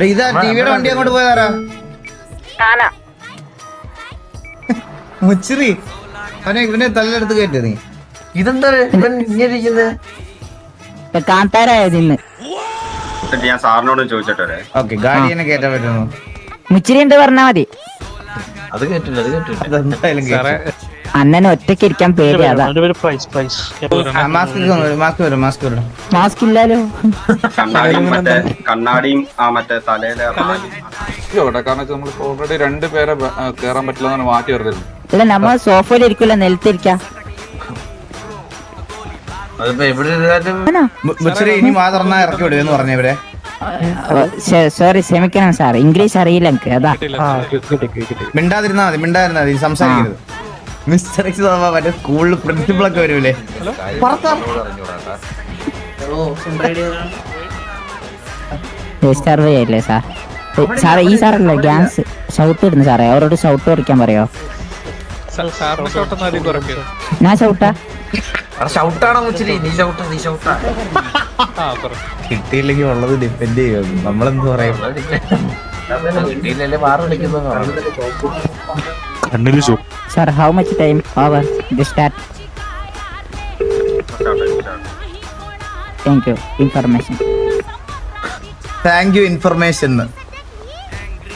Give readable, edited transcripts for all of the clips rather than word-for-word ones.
ഇതാ ടിവിയുടെ വണ്ടി അങ്ങോട്ട് പോയതാരാ? മുച്ചിറി അവനെ ഇവനെ തല്ലെടുത്ത് കയറ്റി നീ. ഇതെന്താ ഇവൻ ഇങ്ങനെ ഇരിക്കുന്നത്? കാന്താരായതിന്ന് ഞാൻ സാറിനോടും ചോദിച്ചിട്ടേ. ഓക്കെ ഗാഡിയനെ കയറ്റാൻ പറ്റുമോ? മുച്ചിരി ഉണ്ട് പറഞ്ഞാ മതി. അത് കേട്ടില്ല അതെന്തായാലും കേറ്റും. അണ്ണന് ഒറ്റയ്ക്ക് ഇരിക്കാൻ പേടി അതാ. മാസ്ക് വരും. മാസ്ക് ഇല്ലാലോ. കണ്ണാടിയും ആ മറ്റേ തലയിലെ കാരണം നമ്മൾ ഓൾറെഡി 2 പേരെ കേറാൻ പറ്റില്ല മാറ്റി വരുന്നത്. ഇല്ല നമ്മൾ സോഫയിൽ ഇരിക്കില്ല, നിലത്തിരിക്കാം. അതിപ്പോ എവിടെ ഇരുന്നാലും മുച്ചിറി ഇനി മാ തുറന്നാ ഇറക്കി വിടുമെന്ന് പറഞ്ഞവരെ. സോറി ക്ഷമിക്കണം സാർ, ഇംഗ്ലീഷ് അറിയില്ല എനിക്ക് അതാ. മിണ്ടാതിരുന്നാ മതി സംസാരിക്കരുത്. മിസ്റ്റർ എക്സ് മറ്റേ സ്കൂളിൽ പ്രിൻസിപ്പളൊക്കെ വരൂലേ? സർവേ ആയില്ലേ സാർ? സാറേ ഈ സാറല്ലേ ഗ്യാസ് ഷൗട്ട് ഇടുന്നു സാറേ, അവരോട് ഷൗട്ട് കുറയ്ക്കാൻ പറയോ? ഞാൻ ഷൗട്ടാ? ഷൗട്ടാണോ മുച്ചിരി? നീ ഷൗട്ടാ കിട്ടിയില്ലെങ്കിൽ ഉള്ളത് ഡിപ്പെൻഡ് ചെയ്യും. നമ്മളെന്ത് പറയും? വീട്ടിലല്ലേ മാറി വിളിക്കുന്നു. Sir how much time over the start? Thank you information.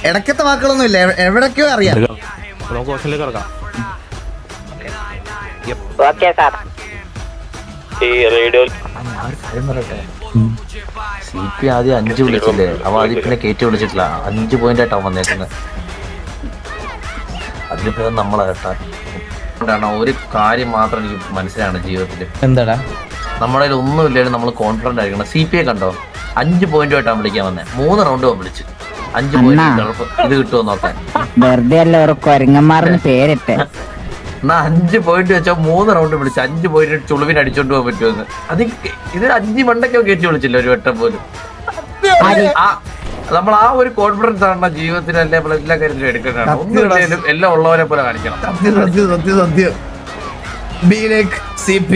ഇടയ്ക്കത്തെ വാക്കുകളൊന്നും ഇല്ല, എവിടൊക്കെയോ അറിയാം. CP ആദ്യം 5 വിളിച്ചില്ലേ, അവ ആദ്യം പിന്നെ കയറ്റി വിളിച്ചിട്ടില്ല. 5 പോയിന്റ് ആയിട്ടാണ് വന്നേക്കുന്നത്. അതിലിപ്പോ നമ്മളെ കേട്ടാ ഒരു കാര്യം മാത്രം എനിക്ക് മനസ്സിലാണ് ജീവിതത്തില്. എന്താടാ? നമ്മുടെ കയ്യിൽ ഒന്നും ഇല്ലാലും നമ്മൾ കോൺഫിഡന്റ് ആയിരിക്കണം. CP കണ്ടോ 5 പോയിന്റുമായിട്ടാണ് വിളിക്കാൻ വന്നത്. 3 റൗണ്ട് വിളിച്ചു 5 പോയിന്റ്. ഇത് കിട്ടുമോ നോക്കാൻ. വെറുതെ അല്ല കൊരങ്ങന്മാർന്ന് പേരിട്ടെ. എന്നാ 5 പോയിന്റ് വെച്ചാൽ 3 റൗണ്ട് വിളിച്ച് 5 പോയിന്റ് ചുളുവിന് അടിച്ചോണ്ട് പോകാൻ പറ്റുമെന്ന്. അത് ഇത് 5 മണ്ടൊക്കെ കയറ്റി വിളിച്ചില്ല ഒരു വട്ടം പോലും. നമ്മൾ ആ ഒരു കോൺഫിഡൻസ് ആണ് ജീവിതത്തിലല്ലേ നമ്മൾ എല്ലാ കാര്യത്തിലും എടുക്കേണ്ടതാണ്. ഒന്നും എല്ലാം ഉള്ളവരെ പോലെ കാണിക്കണം. സത്യം. Be like CP.